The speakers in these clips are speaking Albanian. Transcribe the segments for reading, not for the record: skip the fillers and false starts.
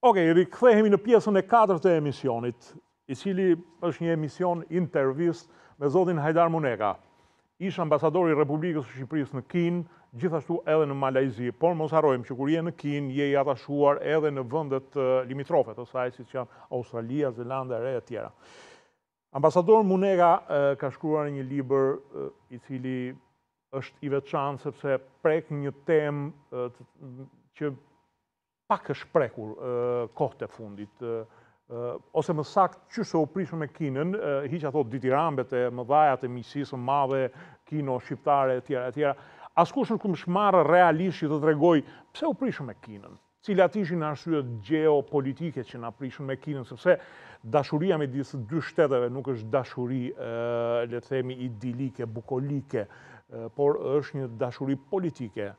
Okej, rikthehemi në pjesën e 4 të emisionit, I cili është një emision intervist me zotin Hajdar Muneka, ish ambasadori i Republikës së Shqipërisë në Kine, gjithashtu edhe në Malajzi, por mos harrojmë që kur je në Kine, je I atashuar edhe në vendet limitrofe të saj, siç janë Australia, Zelanda e Re e tjera. Ambasador Muneka ka shkruar një libër I cili është I veçantë sepse prek një temë që pak është prekur kohët e fundit, ose më saktë qyse u prishëm me Kinën, hiq ato ditirambet e mëdhaja të miqësisë së madhe kino-shqiptare e tjera. Askush nuk më shmarrë realisht që të tregoj pse u prishëm me Kinën, cilat ishin arsyet gjeopolitike që na prishën me Kinën, sepse dashuria midis dy shteteve nuk është dashuri, le të themi, idilike, bukolike, por është një dashuri politike.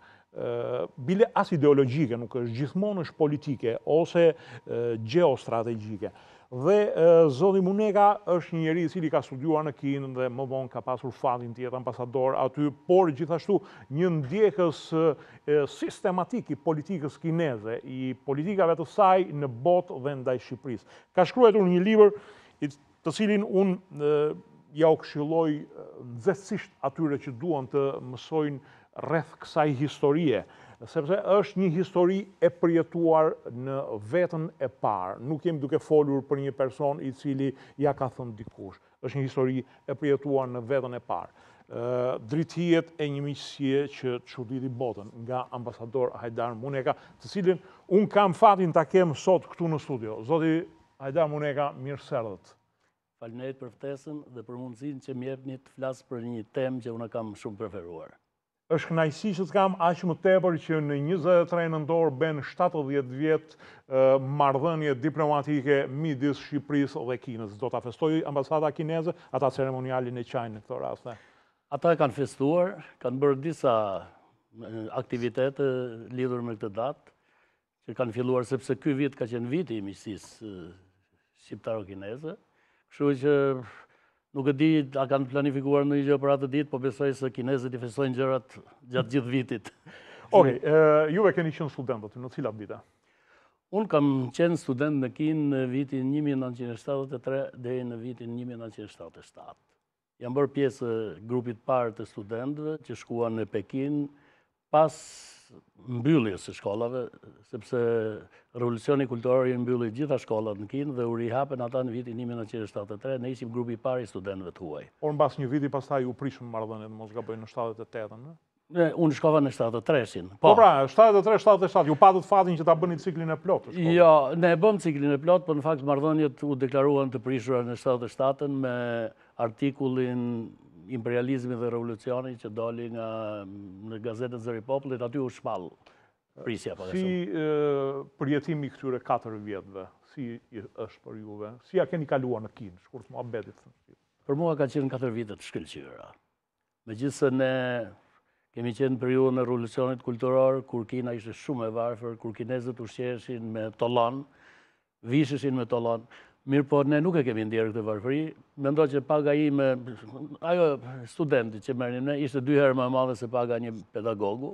Bile as ideologjike, nuk është, gjithmonë është politike ose geostrategjike. Dhe zoti Muneka është një njeri I cili ka studiuar në Kinë dhe më vonë ka pasur fatin të jetë ambasador aty, por gjithashtu një ndjekës sistematik I politikës kineze, I politikave të saj në botë dhe ndaj Shqipërisë. Ka shkruar një libër të cilin unë ja u këshilloj nxehtësisht atyre që duan të mësojnë rreth kësaj historie, sepse është një histori e përjetuar në vetën e parë. Nuk jemi duke folur për një person I cili ja ka thënë dikush. Është një histori e përjetuar në vetën e parë. Drithijet e një miqësie që çuditi botën nga ambasador Hajdar Muneka, të cilin unë kam fatin ta kem sot këtu në studio. Zoti Hajdar Muneka, mirë se erdhët. Faleminderit për ftesën dhe për mundësinë që më jepni të flas për një temë që unë kam shumë preferuar. Është kënaqësi që të kam aq më tepër që në 23 nëntor ben 70 vjet marrëdhënie diplomatike midis Shqipërisë dhe Kinës. Do ta festoj ambasada kineze ata ceremonialin e qajnë në këtë rast. Ata kanë festuar, kanë bërë disa aktivitete lidhur me këtë datë, që kanë filluar sepse ky vit ka qenë viti I miqësisë shqiptaro-kineze, kështu që nuk e di a kanë planifikuar ndonjë gjë për atë ditë, po besoj se kinezët I festojnë gjërat gjatë gjithë vitit. Okej, juve keni qenë studentët në cilat vite? Unë kam qenë student në Kinë në vitin 1973 deri në vitin 1977. Jam bërë pjesë grupit parë të studentëve që shkuan në Pekin pas mbylljes së shkollave, sepse revolucioni kulturor I mbylli gjitha shkollat në Kinë dhe u rihapen ata në vitin 1973, ne ishim grupi I parë I studentëve të huaj. Por mbas një viti pastaj u prishën marrëdhëniet, mos gaboj në 78-ën, Unë shkova në 73-in. Po pra, 73-77, ju patët fatin që ta bëni ciklin e plot të shkollës. Jo, ne e bëm ciklin e plot, por në fakt marrëdhëniet u deklaruan të prishura në 77-ën me artikullin imperializmi dhe revolucioni që doli në gazetën Zëri I Popullit, aty u shpall prisja për Si përjetimi I këtyre 4 vjetëve, si është për juve? Si ja keni kaluar në Kinë, shkurt muhabetit? Për mua ka qenë 4 vite të shkëlqyera. Megjithëse ne kemi qenë në periudhën e revolucionit kulturor, kur Kina ishte shumë e varfër, kur kinezët ushqeheshin me tollon, visheshin me tollon. Mirë po, ne nuk e kemi ndjerë këtë varfëri. Mendoj që paga ime, ajo studenti që merrnim ne, ishte 2 herë më e madhe se paga një pedagogu.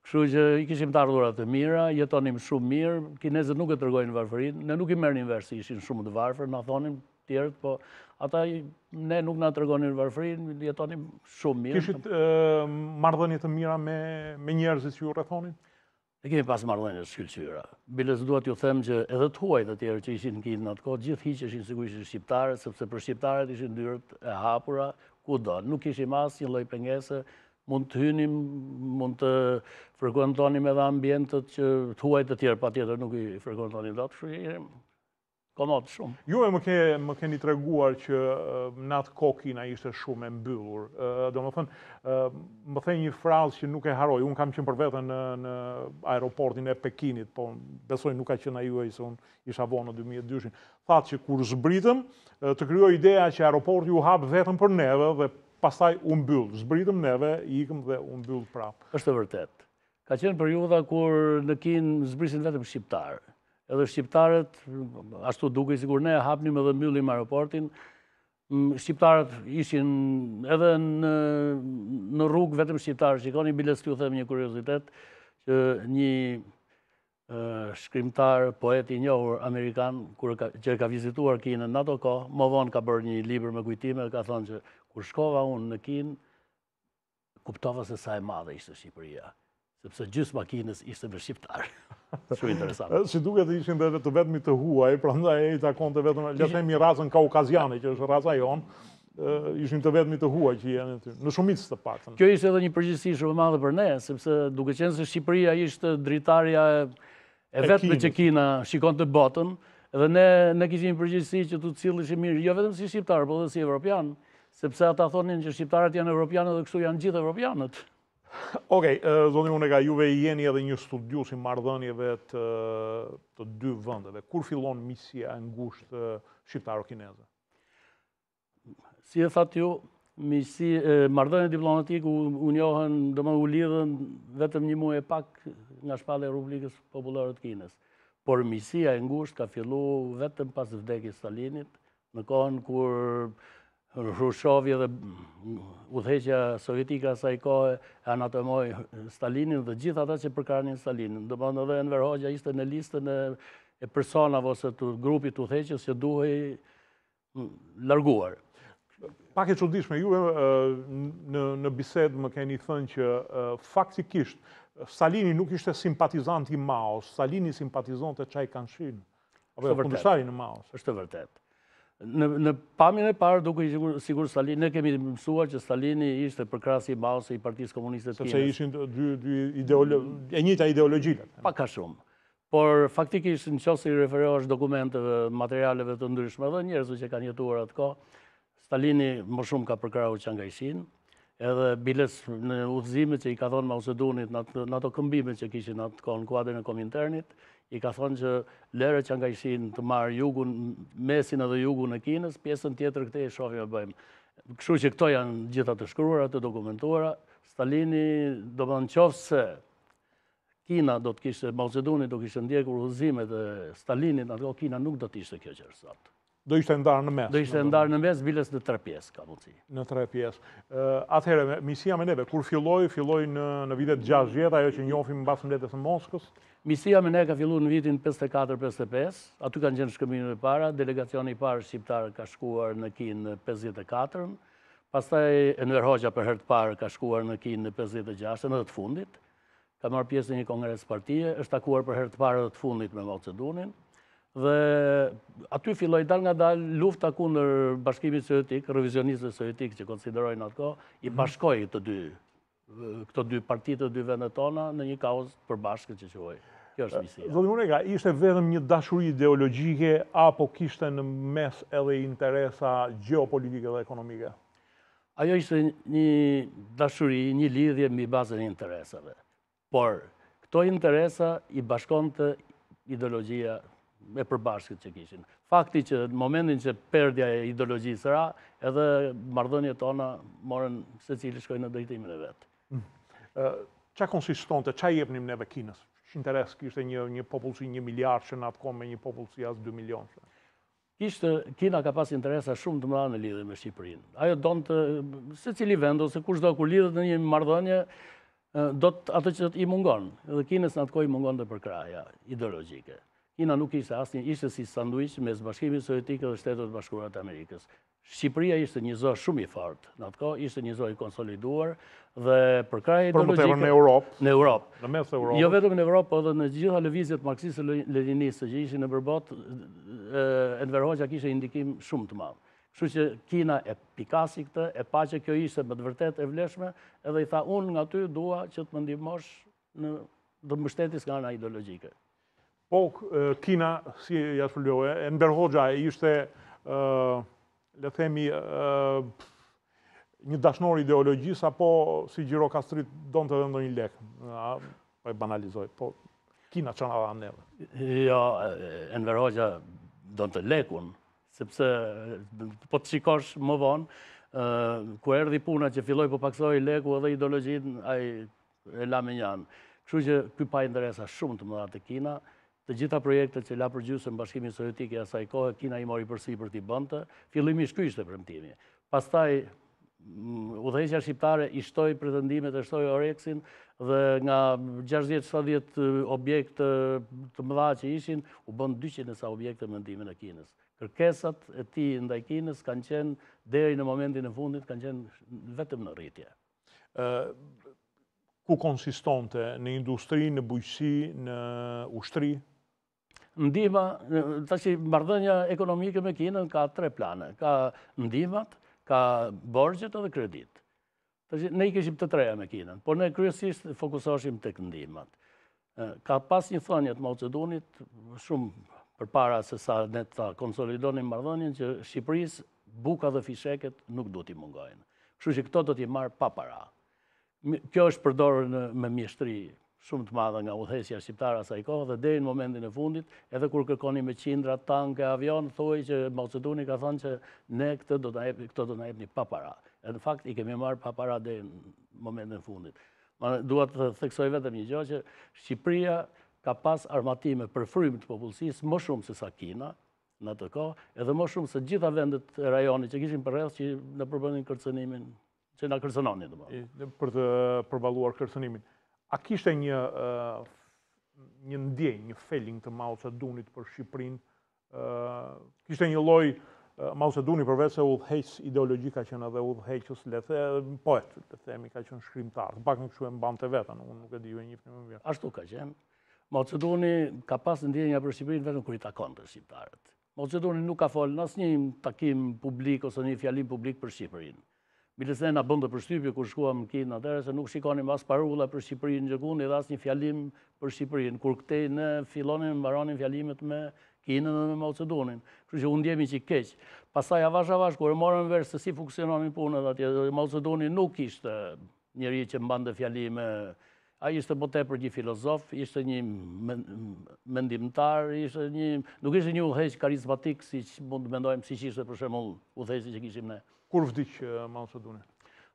Kështu që I kishim të ardhurat të mira, jetonim shumë mirë, kinezët nuk e tregojnë varfërinë, ne nuk I merrnim vesh se ishin shumë të varfër, na thonin tjerët, po ata ne nuk na tregonin varfërinë, jetonim shumë mirë. Kishit marrëdhënie të mira me njerëzit që ju rrethonin? Ne kemi pas marrëdhënie të shkëlqyera. Biles duat ju them që edhe të huaj të tjerë që ishin në Kinë në atë kohë, gjithë hiqeshin sigurisht shqiptarët, sepse për shqiptarët ishin dyert e hapura kudo. Nuk kishim asnjë lloj pengese, mund të hynim, mund të frekuentonim edhe ambientet që të huaj të tjerë patjetër nuk I frekuentonin dot, kështu që komod shumë. Juve më keni treguar që në atë kohë Kina ishte shumë e mbyllur. Domethënë, më thënë një frazë që nuk e harroj. Unë kam qenë për veten në aeroportin e Pekinit, po besoj nuk ka qenë juaj se unë isha vonë në 2002. Thatë që kur zbritëm, të krijoi ideja që aeroporti u hap vetëm për neve dhe pastaj u mbyll. Zbritëm neve, ikëm dhe u mbyll prapë. Është e vërtet. Ka qenë periudha kur në Kinë zbrisin vetëm shqiptarë. Edhe shqiptarët, ashtu duke sigur ne hapnim edhe mbyllim aeroportin, shqiptarët ishin edhe në rrugë vetëm shqiptarë. Shikoni biles t'ju them një kuriozitet, që një shkrimtar, poet i njohur amerikan, që ka vizituar Kinën në ato kohë, më vonë ka bërë një libër me kujtime, ka thonë që kur shkova unë në Kinë, kuptova se sa e madhe ishte Shqipëria, sepse gjysma Kinës ishte me shqiptarë. Shumë interesant. Si duket ishin dhe të vetmi të huaj, prandaj ai takonte vetëm, le të themi racën kaukaziane, që është raca jonë, ishin të vetmi të huaj që janë aty, në shumicë të paktën. Kjo ishte edhe një përgjegjësi shumë e madhe për ne, sepse duke qenë se Shqipëria ishte dritarja e vetme që Kina shikonte botën, edhe ne kishim një përgjegjësi që tu cilleshim mirë, jo vetëm si shqiptar, por edhe si evropian, sepse ata thonin që shqiptarët janë evropianë dhe kështu janë gjithë evropianët. Okej, zoti Muneka, juve jeni edhe një studius i marrëdhënieve të dy vendeve. Kur fillon misia e ngushtë shqiptaro-kineze? Si e thatë ju, marrëdhëniet diplomatike u njohën, domethënë u lidhën vetëm një muaj e pak nga shpallja e Republikës Popullore të Kinës. Por misia e ngushtë ka filluar vetëm pas vdekjes Stalinit, në kohën kur Hrushchovi dhe udhëheqja sovjetike asaj kohe anatemoi Stalinin dhe gjithë ata që përkranin Stalinin. Domethënë edhe Enver Hoxha ishte në listën e personave ose të grupit udhëheqjes që duhej larguar. Pak e çuditshme, juve në bisedë më keni thënë që faktikisht Stalini nuk ishte simpatizant i Maos, Stalini simpatizonte Çaj Kanshin. Apo kundërshtari në Maos. Është vërtet. Në pamjen e parë duke sigur Stalini, ne kemi mësuar që Stalini ishte përkrahasi i Maos i Partisë Komuniste të Kinës. Sepse ishin dy e njëjta ideologji. Pak a shumë. Por faktikisht nëse i referohesh dokumenteve, materialeve të ndryshme dhe njerëzve që kanë jetuar atë kohë, Stalini më shumë ka përkrahur Chiang Kai-shin, edhe biles në udhëzimet që i ka thonë Mao Zedongit në ato këmbimet që kishin atë kohë në kuadrin e Kominternit, i ka thonë që lere Chiang Kai-shin të marrë jugun, mesin edhe jugun e Kinës, pjesën tjetër këte e shohim e bëjmë. Kështu që këto janë gjitha të shkruara, të dokumentuara. Stalini do më nëqofë se Kina do të kishte, Mao Zedongi do kishte ndjekur udhëzimet e Stalinit, ato Kina nuk do të ishte kjo që është sot. Do ishte ndarë në mes. Do ishte ndarë në mes, biles në 3 pjesë, ka mundësi. Në 3 pjesë. Atëherë, misia me neve, kur filloi në vitet 60, ajo që njohim mbas mbledhjes së Moskës? Misia me ne ka filluar në vitin 54-55, aty kanë qenë shkëmbimet e para, delegacioni i parë shqiptar ka shkuar në Kinë në 54, pastaj Enver Hoxha për herë të parë ka shkuar në Kinë në 56, në të fundit, ka marrë pjesë në një kongres partie, është takuar për herë të parë dhe të fundit me Mao Zedongin. Dhe aty filloi dal nga dal lufta kundër Bashkimit Sovjetik, revizionistëve sovjetik që konsiderojnë atë kohë, i bashkoi këto dy partitë të dy vendet tona në një kauzë përbashkët që quhej. Kjo është misia. Zoti Muneka, ishte vetëm një dashuri ideologjike apo kishte në mes edhe interesa gjeopolitike dhe ekonomike? Ajo ishte një dashuri, një lidhje mbi bazën e interesave. Por këto interesa i bashkonte ideologjia me përbashkët që kishin. Fakti që në momentin që perdja e ideologjisë ra, edhe marrëdhëniet tona morën secili shkojnë në drejtimin e vet. Ç'a konsistonte, ç'a jepnim neve Kinës? Interes kishte një popullsi 1 miliard që në atë kohë me një popullsi as 2 milionë. Kina ka pas interesa shumë të mëdha në lidhje me Shqipërinë. Ajo donte secili vend ose kushdo kur lidhet në një marrëdhënie do atë që i mungon. Edhe Kinës në atë kohë i mungonte përkrahja ideologjike. Kina nuk ishte asnjë, ishte si sanduiç mes Bashkimit Sovjetik dhe Shtetet Bashkuara të Amerikës. Shqipëria ishte një zë shumë i fortë. Në atë kohë ishte një zë i konsoliduar dhe përkrahja ideologjike në Europë. Në Europë. Në mes të Europës. Jo vetëm në Europë, por edhe në gjitha lëvizjet marksiste-leniniste që ishin nëpërbot, Enver Hoxha kishte një ndikim shumë të madh. Kështu që Kina e pikasi këtë, e pa që kjo ishte me të vërtetë e vlefshme, edhe i tha unë nga ty dua që të më ndihmosh në të mbështetjes nga ana ideologjike. Po, Kina, si ja shpëlloje, Enver Hoxha ishte, le themi, një dashnor ideologjisë, apo si Gjirokastrit donte edhe ndonjë lek. Po e banalizoj, po Kina çana dha neve. Jo, Enver Hoxha donte lekun, sepse po të shikosh më vonë, ku erdhi puna që filloi po paksoi leku edhe ideologjinë, ai e la me njanë. Kështu që ky pa interesa shumë të mëdha te Kina. Të gjitha projektet që la përgjysëm Bashkimi Sovjetik e asaj kohe, Kina i mori përsipër t'i bënte, fillimisht ky ishte premtimi. Pastaj udhëheqja shqiptare i shtoi pretendimet e shtoi Orexin dhe nga 60-70 objekte të mëdha që ishin, u bën 200 e sa objekte me ndikimin e Kinës. Kërkesat e tij ndaj Kinës kanë qenë deri në momentin e fundit kanë qenë vetëm në rritje. Ku konsistonte? Në industri, në bujqësi, në ushtri? Ndihma, tash marrëdhënia ekonomike me Kinën ka 3 plane. Ka ndihmat, ka borxhet edhe kredit. Tash ne i kishim të treja me Kinën, por ne kryesisht fokusoheshim tek ndihmat. Ka pas një thënie të Mao Zedongit shumë përpara se sa ne ta konsolidonim marrëdhënien që Shqipërisë buka dhe fisheket nuk duhet i mungojnë. Kështu që këto do t'i marr pa para. Kjo është përdorur me mjeshtri shumë të madhe nga udhëheqja shqiptare asaj kohe dhe deri në momentin e fundit, edhe kur kërkoni me qindra, tanke, avion, thuaj që Mao Zedongi ka thënë që ne këto do na jepni pa para. E në fakt i kemi marrë pa para deri në momentin e fundit. Dua të theksoj vetëm një gjë që Shqipëria ka pas armatime për frym të popullsisë më shumë se sa Kina në atë kohë, edhe më shumë se gjitha vendet e rajonit që kishin përreth që na përbënin kërcënimin, që na kërcënonin domosdoshmë. Për të përballuar kërcënimin. A kishte një ndjenjë, një feeling të Mao Zedongit për Shqipërinë? Kishte një lloj Mao Zedongi përveç se udhëheqës ideologjik ka qenë edhe udhëheqës, poet, le themi, ka qenë shkrimtar. Pak më kështu e mbante vetën, unë nuk e di, ju e njihni më mirë. Ashtu ka qenë. Mao Zedongi ka pas ndjenja për Shqipërinë vetëm kur i takonte shqiptarët. Mao Zedongi nuk ka folë në asnjë takim publik ose një fjalim publik për Shqipërinë. Bilesne na bën të përshtypje kur shkuam në Kinë atëherë se nuk shikonim as parulla për Shqipërinë gjekundi dhe as një fjalim për Shqipërinë. Kur këtej ne fillonin mbaronin fjalimet me Kinën dhe me Mao Zedongin. Kështu që u ndjemi që keq. Pastaj avash kur e morëm vesh se si funksiononin punët atje, Mao Zedongi nuk ishte njëri që mbante fjalime. Ai ishte më tepër një filozof, ishte një mendimtar, nuk ishte një udhëheq karizmatik siç mund të mendojmë siç ishte për shembull udhëheqi që kishim ne. Kur vdiq Mao Zedongi?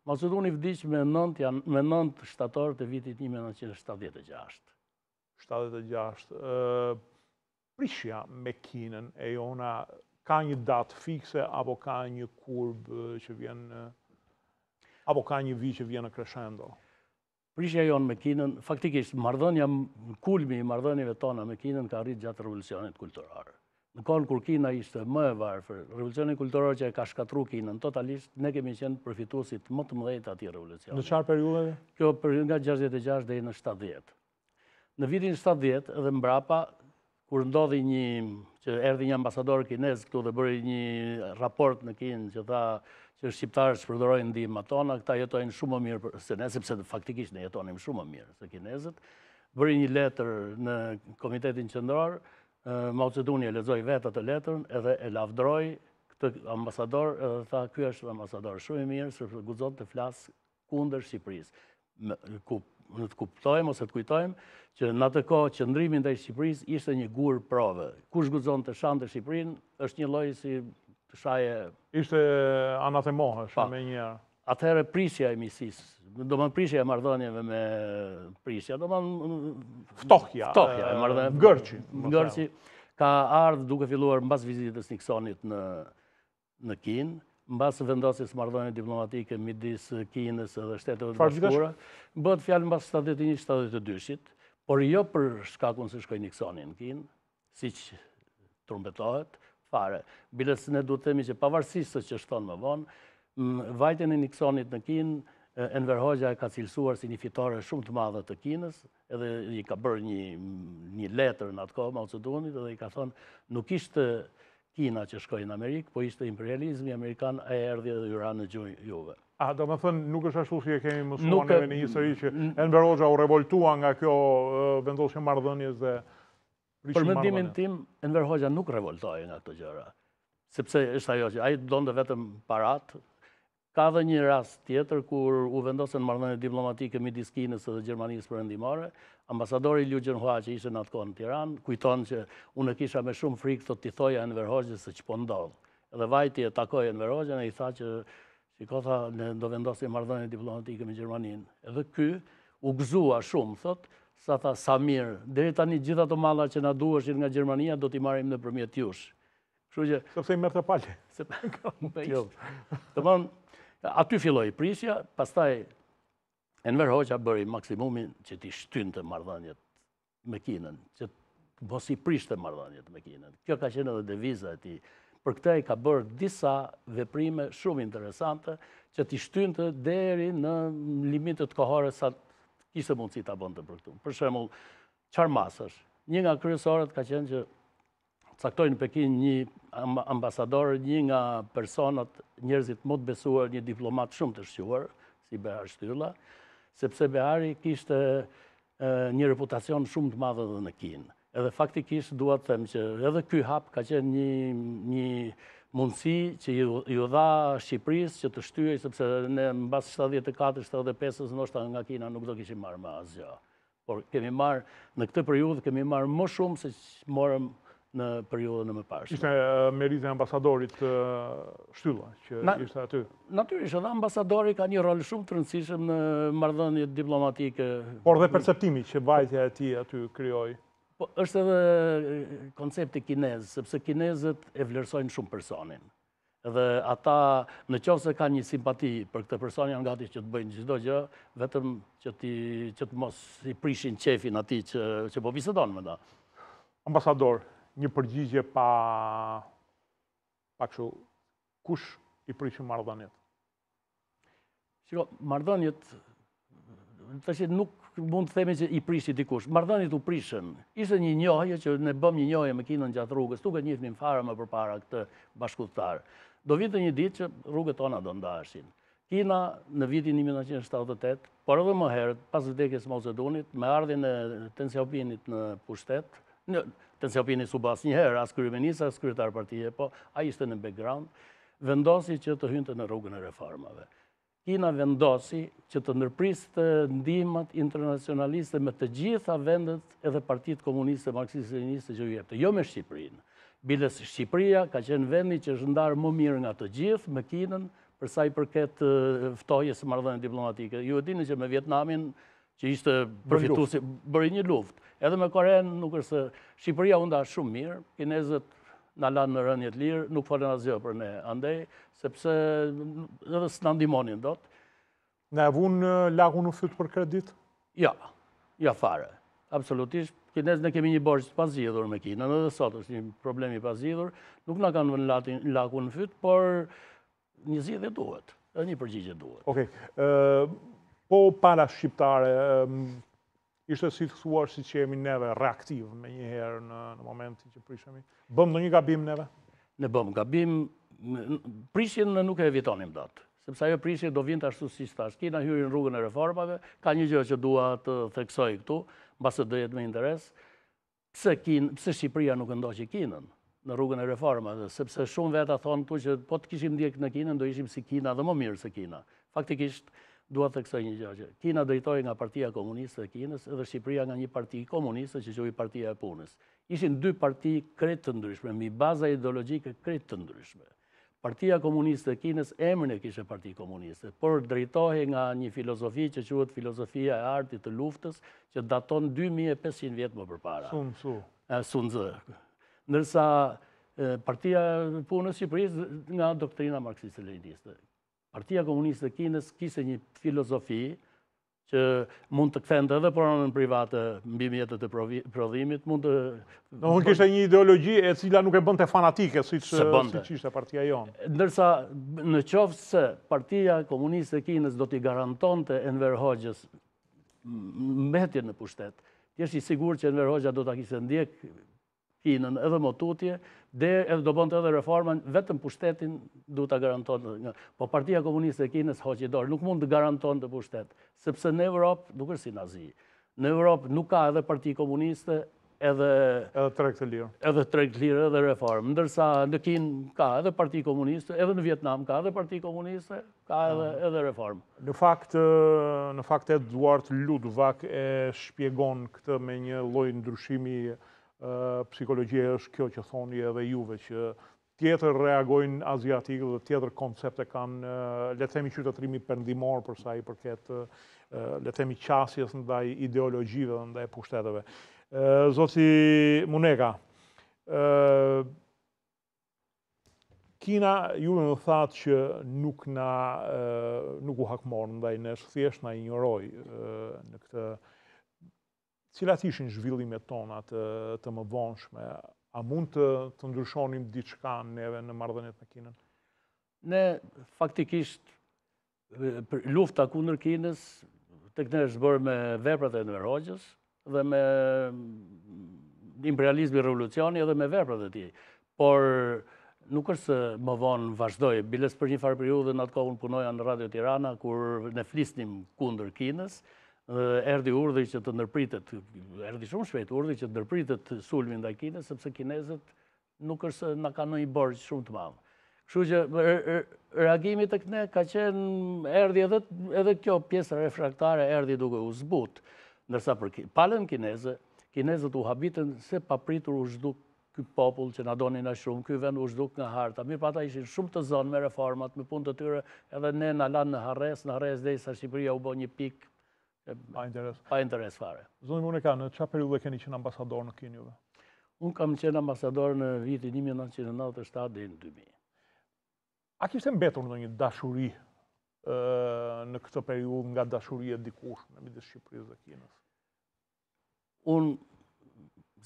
Mao Zedongi vdiq me 9 shtator të vitit 1976. 76. Prishja me Kinën e jona ka një datë fikse apo ka një kurbë që vjen apo ka një vit që vjen në crescendo? Prishja jonë me Kinën, faktikisht kulmi i marrëdhënieve tona me Kinën ka arrit gjatë revolucionit kulturor. Në kohën kur Kina ishte më e varfër, revolucioni kulturor që e ka shkatruar Kinën totalisht, ne kemi qenë përfituesit më të mëdhenj të atij revolucioni. Në çfarë periudhe? Kjo periudhë nga 66 deri në 70. Në vitin 70 edhe mbrapa, kur ndodhi që erdhi një ambasador kinez këtu dhe bëri një raport në Kinë që tha që shqiptarët shpërdorojnë ndihmat tona, këta jetojnë shumë më mirë se ne, sepse faktikisht ne jetonim shumë më mirë se kinezët. Bëri një letër në Komitetin Qendror. Mao Zedongi e lexoi vetë atë letrën edhe e lavdroi këtë ambasador edhe tha ky është ambasador shumë i mirë sepse guxon të flas kundër Shqipërisë. Ne të kuptojmë ose të kujtojmë që në atë kohë qëndrimi ndaj Shqipërisë ishte një gur prove. Kush guxon të shante Shqipërinë është një lloj si të shaje. Ishte anatemohesh me një. Atëherë prishja e misisë, prishja e marrëdhënieve me prishja, ftohja e marrëdhënieve. Ngërçi ka ardhur duke filluar mbas vizitës Nixonit në Kinë, mbas vendosjes marrëdhënie diplomatike midis Kinës dhe Shteteve të Bashkuara. Bëhet fjalë mbas 71-72-shit, por jo për shkakun se shkoi Nixoni në Kinë, siç trumbetohet fare. Biles ne duhet të themi që pavarësisht se ç'është thënë më vonë, vajtjen e Nixonit në Kinë, Enver e ka cilësuar si një fitore shumë të madhe të Kinës, edhe i ka bërë një letër në atë kohë Mao Zedongit dhe i ka thonë nuk ishte Kina që shkoi në Amerikë, po ishte imperializmi amerikan e erdhi dhe hyra në gjuhë juve. Do të thënë nuk është ashtu si e kemi mësuar neve në histori që Enver u revoltua nga kjo vendosje marrëdhënies dhe prishje marrëdhënie. Për mendimin tim, Enver nuk revoltoi nga këto gjëra, sepse është ajo që ai donte vetëm parat. Ka dhe një rast tjetër kur u vendosën marrëdhënie diplomatike midis Kinës dhe Gjermanisë perëndimore. Ambasadori Liu Jianhua që ishte në atë kohë në Tiranë kujton që unë kisha me shumë frikë thotë t'i thoja Enver Hoxhes se ç'po ndodh. Edhe vajti e takoi Enver Hoxhen e i tha që shikoj ne do vendosim marrëdhënie diplomatike me Gjermaninë. Edhe ky u gëzua shumë, thotë, sa sa mirë, deri tani gjithë ato malla që na duheshin nga Gjermania do t'i marrim nëpërmjet jush. Kështu që sepse i merrte palë. Domthon Aty filloi prishja, pastaj Enver Hoxha bëri maksimumin që t'i shtynte marrëdhëniet me Kinën, që mos i prishte marrëdhëniet me Kinën. Kjo ka qenë edhe deviza e tij. Për këtë ai ka bërë disa veprime shumë interesante që t'i shtynte deri në limitet kohore sa kishte mundësi ta bënte për këtu. Për shembull, çfarë masash? Një nga kryesorët ka qenë që caktojnë në Pekin një ambasador, një nga personat, njerëzit më të besuar, një diplomat shumë të shquar, si Behar Shtylla, sepse Behari kishte një reputacion shumë të madhe edhe në Kinë. Edhe faktikisht dua të them që edhe ky hap ka qenë një mundësi që ju dha Shqipërisë që të shtyhej, sepse ne mbas 74-75 ndoshta nga Kina nuk do kishim marrë më asgjë. Por kemi marrë në këtë periudhë kemi marrë më shumë se që morëm në periudhën e mëparshme. Ishte merite e ambasadorit Shtylla që ishte aty. Natyrisht, edhe ambasadori ka një rol shumë të rëndësishëm në marrëdhëniet diplomatike. Por dhe perceptimi që vajtja e tij aty krijoi. Po është edhe koncepti kinez, sepse kinezët e vlerësojnë shumë personin. Edhe ata në qoftë se kanë një simpati për këtë person janë gati që të bëjnë çdo gjë, vetëm që të mos i prishin qefin atij që po bisedon me ta. Ambasador, një përgjigje pa kështu, kush i prishin marrëdhëniet? Shiko, marrëdhëniet tash nuk mund të themi që i prishi dikush. Marrëdhëniet u prishën. Ishte një njohje që ne bëm një njohje me Kinën gjatë rrugës, nuk e njihnim fare më përpara këtë bashkëpunëtar. Do vinte një ditë që rrugët tona do ndaheshin. Kina në vitin 1978, por edhe më herët, pas vdekjes Mao Zedonit, me ardhjen e Deng Xiaopingit në pushtet, Deng Xiaopingi s'u bas një herë as kryeminist as kryetar partie, po ai ishte në background, vendosi që të hynte në rrugën e reformave. Kina vendosi që të ndërpriste ndihmat internacionaliste me të gjitha vendet edhe partitë komuniste, marksiste-leniniste që u jepte, jo me Shqipërinë. Biles Shqipëria ka qenë vendi që është ndarë më mirë nga të gjithë me Kinën për sa i përket ftojes së marrëdhënieve diplomatike. Ju e dini që me Vietnamin, që ishte përfituesi, bëri një luftë. Edhe me Koren nuk është se Shqipëria u nda shumë mirë, kinezët na lanë në rënje të lirë, nuk folën asgjë për ne. Andaj, sepse edhe s'na ndihmonin dot. Na e vun lagun në fyt për kredit? Ja fare. Absolutisht. Kinezët ne kemi një borxh pas zgjidhur me Kinën, edhe sot është një problem i pas zgjidhur. Nuk na kanë vënë lagun në fyt, por një zgjidhje duhet, edhe një përgjigje duhet. Okej. Po para shqiptare, ishte si të thuar si që jemi neve reaktiv me njëherë në momentin që prishemi. Bëm ndonjë gabim neve? Ne bëm gabim, prishjen nuk e evitonim dot. Sepse ajo prishje do vinte ashtu siç thash. Kina hyri në rrugën e reformave, ka një gjë që dua të theksoj këtu, mbase do jetë me interes. Pse Shqipëria nuk e ndoqi Kinën në rrugën e reformave? Sepse shumë veta thonë tu që po të kishim ndjek në Kinën, do ishim si Kina dhe më mirë se Kina. Faktikisht, dua të theksoj një gjë që Kina drejtohej nga Partia Komuniste e Kinës edhe Shqipëria nga një parti komuniste që quhej Partia e Punës. Ishin dy parti krejt të ndryshme, mbi baza ideologjike krejt të ndryshme. Partia Komuniste e Kinës emrin e kishte Parti Komuniste, por drejtohej nga një filozofi që quhet filozofia e artit të luftës, që daton 2500 vjet më përpara. Sun Tzu. Ndërsa Partia e Punës së Shqipërisë nga doktrina marksiste-leniniste. Partia Komuniste e Kinës kishte një filozofi që mund të kthente edhe pronën private mbi mjetet e prodhimit, mund të... Nuk kishte një ideologji e cila nuk e bënte fanatike, siç ishte partia jonë. Ndërsa në qoftë se Partia Komuniste e Kinës do t'i garantonte Enver Hoxhes mbetjen në pushtet, ti je i sigurt që Enver Hoxha do ta kishte ndjek Kinën edhe më tutje, edhe do bënte edhe reformën, vetëm pushtetin du ta garantonte. Po Partia Komuniste e Kinës hoqi dorë, nuk mund të garantonte pushtet, sepse në Evropë nuk është si nazi. Në Evropë nuk ka edhe Parti Komuniste, edhe treg të lirë. Edhe treg të lirë, edhe reformë. Ndërsa në Kinë ka edhe Parti Komuniste, edhe në Vietnam ka edhe Parti Komuniste, ka edhe reformë. Në fakt Eduard Ludwig e shpjegon këtë me një lloj ndryshimi psikologjia është kjo që thoni edhe juve, që tjetër reagojnë aziatikë dhe tjetër koncepte kanë, le të themi qytetërimi perëndimor për sa i përket, le të themi qasjes ndaj ideologjive dhe ndaj pushteteve. Zoti Muneka, Kina juve më thatë që nuk u hakmon ndaj nesh, thjesht na injoroi në këtë. Cilat ishin zhvillimet tona të mëvonshme? A mund të ndryshonim diçka neve në marrëdhëniet me Kinën? Ne faktikisht lufta kundër Kinës tek ne është bërë me veprat e Enver Hoxhes dhe me imperializmi revolucioni edhe me veprat e tij. Por nuk është se më vonë vazhdoj, biles për një farë periudhë në atë kohë unë punoja në Radio Tirana, kur ne flisnim kundër Kinës, erdhi urdhri që të ndërpritet, erdhi shumë shpejt urdhri që të ndërpritet sulmi ndaj Kinës, sepse kinezët nuk është se na kanë një borxh shumë të madh. Kështu që reagimi tek ne ka qenë, erdhi edhe kjo pjesë refraktare erdhi duke u zbut, ndërsa për palën kineze, kinezët u habitën se papritur u zhduk ky popull që na donin aq shumë, ky vend u zhduk nga harta. Mirë, pa ata ishin shumë të zonë me reformat, me punë të tyre, edhe ne na lanë në harres derisa Shqipëria u bë një pikë pa interes fare. Zoti Muneka, në çfarë periudhe keni qenë ambasador në Kinë juve? Unë kam qenë ambasador në vitin 1997 deri në 2000. A kishte mbetur ndonjë dashuri në këtë periudhë nga dashuria e dikushme midis Shqipërisë dhe Kinës? Unë,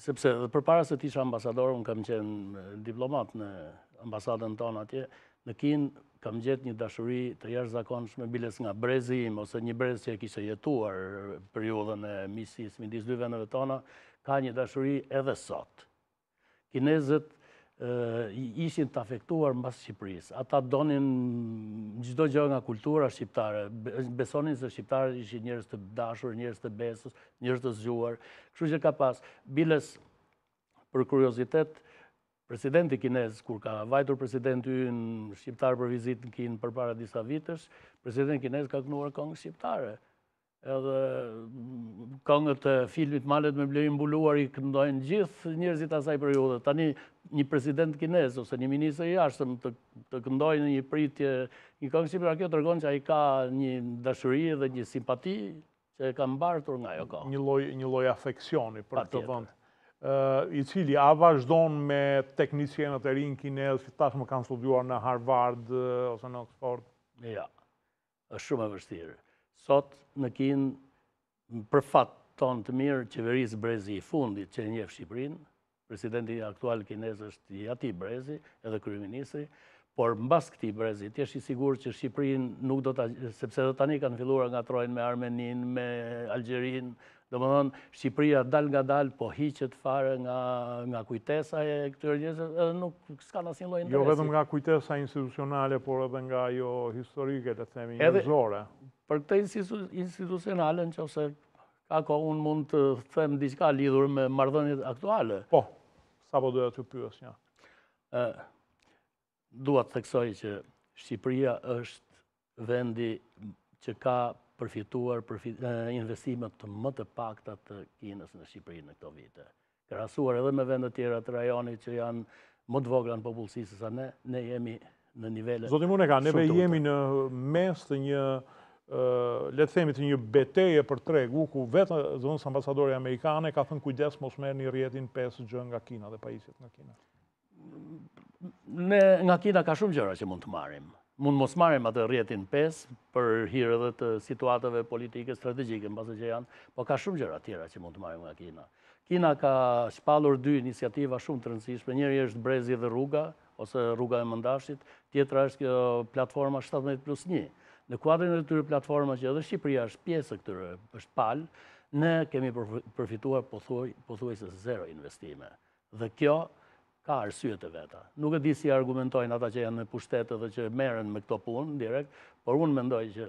sepse përpara se të isha ambasador, unë kam qenë diplomat në ambasadën tonë atje, në Kinë kam gjetë një dashuri të jashtëzakonshme biles nga brezi im, ose një brez që e kishte jetuar periudhën e miqësisë midis dy vendeve tona, ka një dashuri edhe sot. Kinezët ishin të afektuar mbas Shqipërisë. Ata donin çdo gjë nga kultura shqiptare, besonin se shqiptarët ishin njerëz të dashur, njerëz të besës, njerëz të zgjuar. Kështu që ka pas biles për kuriozitet, presidenti kinez, kur ka vajtur presidenti ynë shqiptar për vizitë në Kinë përpara disa vitesh, presidenti kinez ka kënduar këngë shqiptare. Edhe këngët e filmit Malet me blerë mbuluar i këndojnë gjithë njerëzit asaj periudhe. Tani një president kinez ose një ministër i jashtëm të këndojnë në një pritje një këngë shqiptare, kjo tregon që ai ka një dashuri dhe një simpati që e ka mbartur nga ajo kohë. Një lloj afeksioni për këtë vend. I cili a vazhdon me teknicjenët e rinj kinez që tashmë kanë studiuar në Harvard ose në Oxford? Ja, është shumë e vështirë. Sot në Kinë, për fat tonë të mirë, qeverisë brezi i fundit që njeh Shqipërinë, presidenti aktual kinez është i atij brezi, edhe kryeministri, por mbas këtij brezi, ti je i sigurt që Shqipërinë nuk do ta, sepse edhe tani kanë filluar ngatrojnë me Armeninë, me Algjerinë, domethënë Shqipëria dal nga dal po hiqet fare nga kujtesa e këtyre njerëzve, edhe nuk s'kan asnjë lloj interesi. Jo vetëm nga kujtesa institucionale, por edhe nga ajo historike, le të themi, njerëzore. Për këtë institucionale, nëse ka kohë, unë mund të them diçka lidhur me marrëdhëniet aktuale. Po, sapo doja t'ju pyesja. Dua të theksoj që Shqipëria është vendi që ka përfituar investimet të më të pakta të Kinës në Shqipëri në këto vite. Krahasuar edhe me vende tjera të rajonit që janë më të vogla në popullsi se sa ne jemi në nivele. Zoti Muneka, neve jemi në mes të një le të themi të një beteje për tregu, ku vetë zëvendës ambasadori amerikane ka thënë kujdes mos merrni rrjetin 5G nga Kina dhe pajisjet nga Kina. Ne nga Kina ka shumë gjëra që mund të marrim. Mund mos marrim atë rrjetin 5 për hir edhe të situatave politike strategjike, mbase që janë, po ka shumë gjëra tjera që mund të marrim nga Kina. Kina ka shpallur dy iniciativa shumë të rëndësishme. Njëri është Brezi dhe Rruga, ose Rruga e Mëndashit, tjetra është kjo platforma 17+1. Në kuadrin e këtyre platforma që edhe Shqipëria është pjesë e këtyre, është palë, ne kemi përfituar pothuajse zero investime. Dhe kjo ka arsyet e veta. Nuk e di si argumentojnë ata që janë në pushtet dhe që merren me këto punë direkt, por unë mendoj që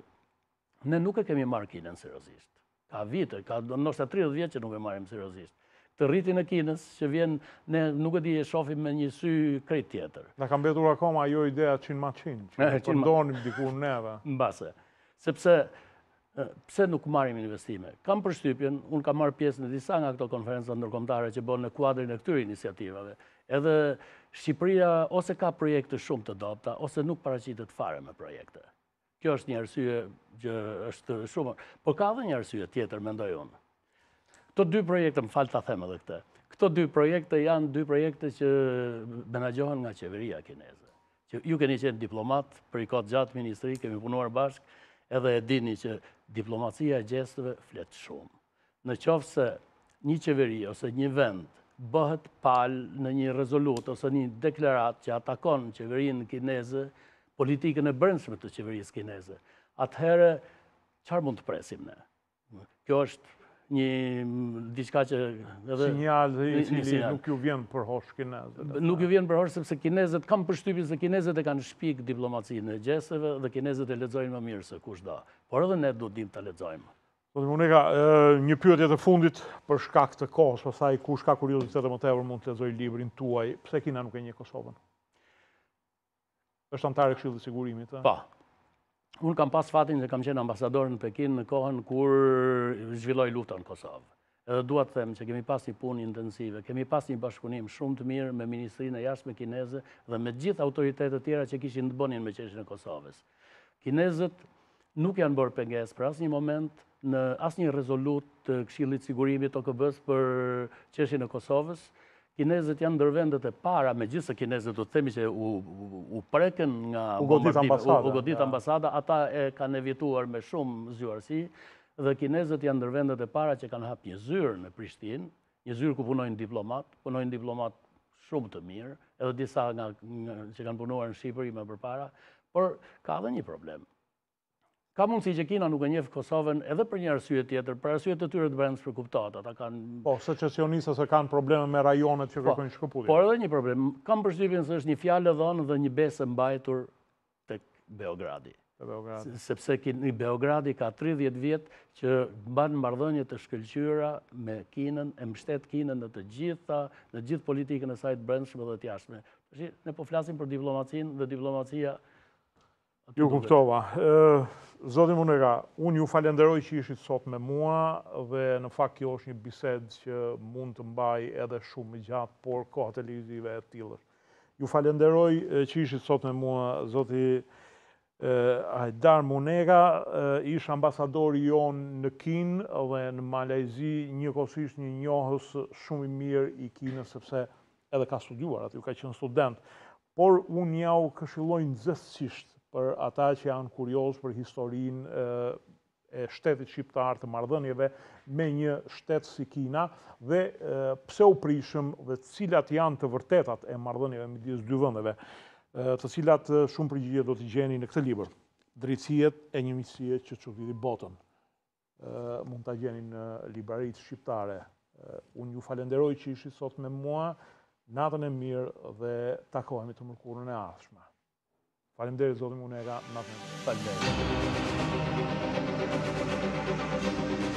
ne nuk e kemi marrë Kinën seriozisht. Ka vite, ka ndoshta 30 vjet që nuk e marrim seriozisht. Të rritin e Kinës që vjen, ne nuk e di e shohim me një sy krejt tjetër. Na ka mbetur akoma ajo idea qin ma qin, që përdonim diku neve. Mbase, sepse pse nuk marrim investime? Kam përshtypjen, unë kam marrë pjesë në disa nga këto konferenca ndërkombëtare që bën në kuadrin e këtyre iniciativave. Edhe Shqipëria ose ka projekte shumë të dobta, ose nuk paraqitet fare me projekte. Kjo është një arsye që është shumë, por ka edhe një arsye tjetër, mendoj unë. Këto dy projekte, më falë ta them edhe këtë, këto dy projekte janë dy projekte që menaxhohen nga qeveria kineze. që ju keni qenë diplomat, për i kohë gjatë ministri, kemi punuar bashkë, edhe e dini që diplomacia e gjestëve flet shumë. Në qoftë se një qeveri ose një vend bëhet palë në një rezolut ose një deklarat që atakon qeverinë kineze, politikën e brendshme të qeverisë kineze, atëherë çfarë mund të presim ne? Kjo është një diçka që edhe sinjal i cili nuk ju vjen përhosh kinezët. Nuk ju vjen përhosh sepse kinezët, kam përshtypjen se kinezët e kanë shpik diplomacinë e gjestëve dhe kinezët e lexojnë më mirë se kushdo. Por edhe ne duhet dim ta lexojmë. Zotin Muneka, një pyetje të fundit për shkak të kohës, pastaj kush ka kuriozitet më tepër mund të lexojë librin tuaj. Pse Kina nuk e njeh Kosovën? Është antar e Këshillit të Sigurimit, Po. Unë kam pas fatin që kam qenë ambasador në Pekin në kohën kur zhvilloi lufta në Kosovë. Edhe dua të them që kemi pas një punë intensive, kemi pas një bashkëpunim shumë të mirë me Ministrinë e Jashtme kineze dhe me gjithë autoritetet tjera që kishin të bënin me çështjen e Kosovës. Kinezët nuk janë bërë pengesë për asnjë moment në asnjë rezolut të Këshillit të Sigurimit OKB-s për çështjen e Kosovës. Kinezët janë ndër vendet e para, megjithëse kinezët do të themi që u prekën nga u godit ambasada, ata e kanë evituar me shumë zgjuarsi dhe kinezët janë ndër vendet e para që kanë hapur një zyrë në Prishtinë, një zyrë ku punojnë diplomat shumë të mirë, edhe disa nga që kanë punuar në Shqipëri më përpara, por ka edhe një problem. Ka mundësi që Kina nuk e njeh Kosovën edhe për një arsye tjetër, për arsye të tyre të brendshme kuptohet, ata kanë secesionistë kanë probleme me rajonet që kërkojnë shkëputje. Por edhe një problem, kam përshtypjen se është një fjalë dhënë dhe një besë mbajtur tek Beogradi. Sepse Beogradi ka 30 vjet që mban marrëdhënie të shkëlqyera me Kinën, e mbështet Kinën në gjithë politikën e saj të brendshme dhe të jashtme. Ne po flasim për diplomacinë dhe diplomacia. Ju kuptova. Zotin Muneka, unë ju falenderoj që ishit sot me mua dhe në fakt kjo është një bisedë që mund të mbaj edhe shumë më gjatë, por koha televizive e tillë. Ju falenderoj që ishit sot me mua, zoti Hajdar Muneka, ish ambasadori jonë në Kinë dhe në Malajzi, njëkohësisht një njohës shumë i mirë i Kinës, sepse edhe ka studiuar aty, ka qenë student. Por unë ja u këshilloj nxehtësisht për ata që janë kurioz për historinë e shtetit shqiptar, të marrëdhënieve me një shtet si Kina dhe pse u prishëm dhe cilat janë të vërtetat e marrëdhënieve midis dy vendeve, të cilat shumë përgjigje do t'i gjeni në këtë libër. Drejtsijet e një miqësie që çuditëri botën. Mund ta gjeni në libraritë shqiptare. Unë ju falenderoj që ishit sot me mua, natën e mirë dhe takohemi të mërkurën e ardhshme. Faleminderit zotin Muneka, natën e mirë. Faleminderit.